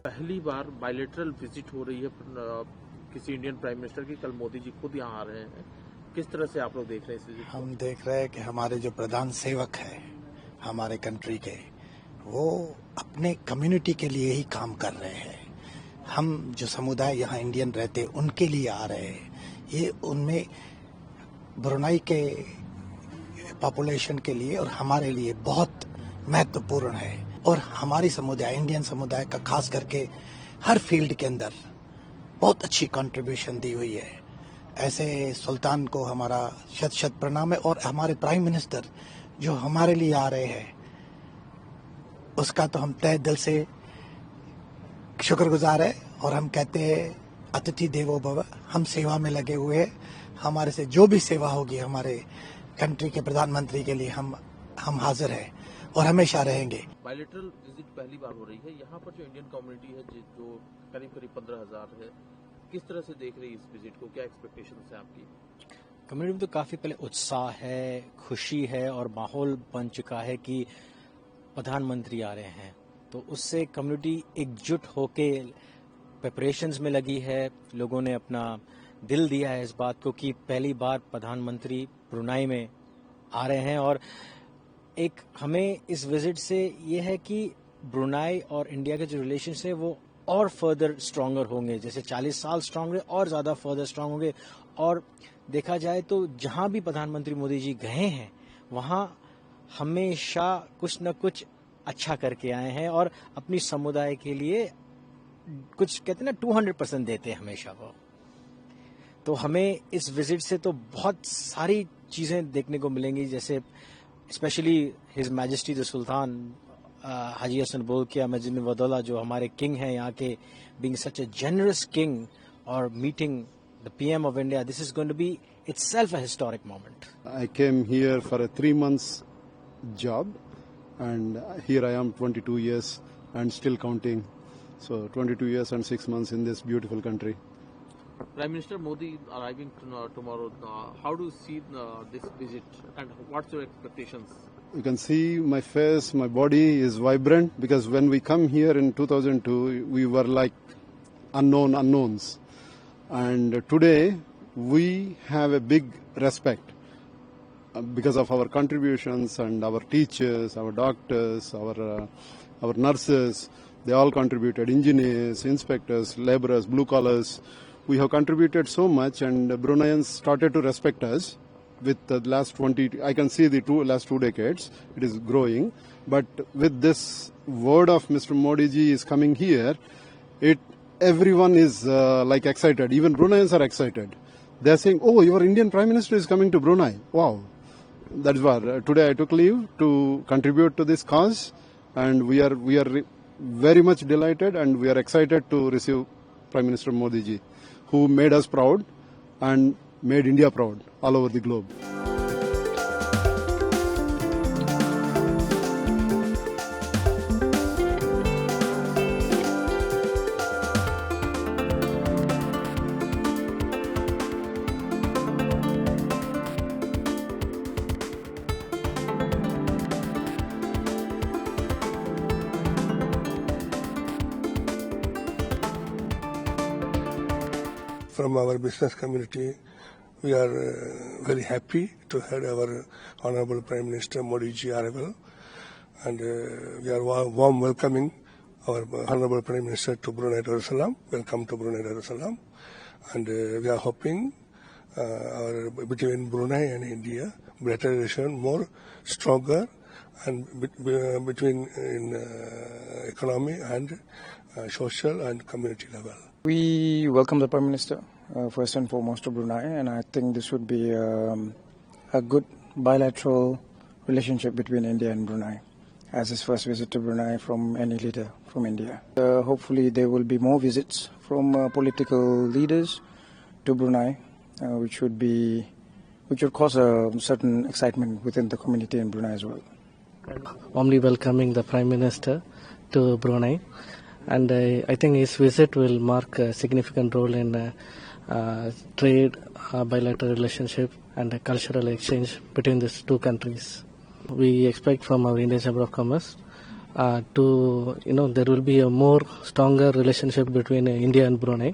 पहली बार bilateral visit हो रही है किसी इंडियन प्राइम मिनिस्टर की। कल मोदी जी खुद यहाँ आ रहे हैं। किस तरह से आप लोग देख रहे हैं इस विजिट को? हम देख रहे हैं कि हमारे जो प्रधान सेवक है हमारे कंट्री के, वो अपने कम्युनिटी के लिए ही काम कर रहे हैं। हम जो समुदाय यहाँ इंडियन रहते उनके लिए आ रहे हैं। ये उनमें ब्रुनाई के पॉपुलेशन के लिए और हमारे लिए बहुत महत्वपूर्ण है। और हमारी समुदाय, इंडियन समुदाय का खास करके हर फील्ड के अंदर बहुत अच्छी कंट्रीब्यूशन दी हुई है। ऐसे सुल्तान को हमारा शत शत प्रणाम है। और हमारे प्राइम मिनिस्टर जो हमारे लिए आ रहे हैं उसका तो हम तहे दिल से शुक्रगुजार है। और हम कहते हैं अतिथि देवो भव, हम सेवा में लगे हुए हैं। हमारे से जो भी सेवा होगी हमारे कंट्री के प्रधानमंत्री के लिए हम हाजिर हैं और हमेशा रहेंगे। बायलैटरल विजिट पहली बार हो रही है। यहाँ पर जो इंडियन कम्युनिटी है जो करीब 15,000 है, किस तरह से देख रही है इस विजिट को? क्या एक्सपेक्टेशंस है आपकी? कम्युनिटी में तो काफी पहले उत्साह है, खुशी है और माहौल बन चुका है कि प्रधानमंत्री आ रहे हैं, तो उससे कम्युनिटी एकजुट होके प्रिपरेशंस में लगी है। लोगों ने अपना दिल दिया है इस बात को कि पहली बार प्रधानमंत्री ब्रुनाई में आ रहे हैं। और एक हमें इस विजिट से ये है कि ब्रुनाई और इंडिया के जो रिलेशंस है वो और फर्दर स्ट्रॉन्गर होंगे। जैसे 40 साल स्ट्रॉन्ग रहे और ज्यादा फर्दर स्ट्रॉन्ग होंगे। और देखा जाए तो जहां भी प्रधानमंत्री मोदी जी गए हैं वहां हमेशा कुछ न कुछ अच्छा करके आए हैं और अपनी समुदाय के लिए कुछ कहते हैं ना 200% देते हैं हमेशा वो। तो हमें इस विजिट से तो बहुत सारी चीजें देखने को मिलेंगी, जैसे specially his majesty the sultan Haji Hassan Bolkiah मजिद वदौला जो हमारे किंग हैं यहाँ के, being such a generous king और meeting the PM of India. This is going to be itself a historic moment. I came here for a 3 months job and here I am 22 years and still counting. So 22 years and 6 months in this beautiful country. Prime Minister Modi arriving tomorrow. How do you see this visit and what's your expectations? You can see my face, my body is vibrant because when we come here in 2002 we were like unknowns. And today we have a big respect because of our contributions and our teachers, our doctors, our nurses. They all contributed, engineers, inspectors, laborers, blue collars. We have contributed so much and Bruneians started to respect us with the last 20, I can see the last 2 decades. It is growing. But with this word of Mr. Modi ji is coming here, everyone is like excited. Even Bruneians are excited. They are saying, "Oh, your Indian Prime Minister is coming to Brunei." Wow, that is why today I took leave to contribute to this cause, and we are very much delighted, and we are excited to receive Prime Minister Modi ji, who made us proud and made India proud all over the globe. From our business community, we are very happy to have our Honorable Prime Minister Modi ji arrival, and we are warm welcoming our Honorable Prime Minister to Brunei Darussalam. Welcome to Brunei Darussalam, and we are hoping between Brunei and India better relation, more stronger, and between in economy and social and community level. We welcome the Prime Minister first and foremost to Brunei, and I think this would be a good bilateral relationship between India and Brunei as his first visit to Brunei from any leader from India. Hopefully there will be more visits from political leaders to Brunei, which would cause a certain excitement within the community in Brunei as well. Warmly welcoming the Prime Minister to Brunei. And I think his visit will mark a significant role in trade, bilateral relationship and cultural exchange between these two countries. We expect from our Indian Chamber of Commerce to there will be a more stronger relationship between India and Brunei,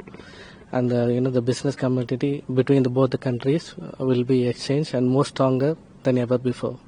and the business community between both the countries will be exchanged and more stronger than ever before.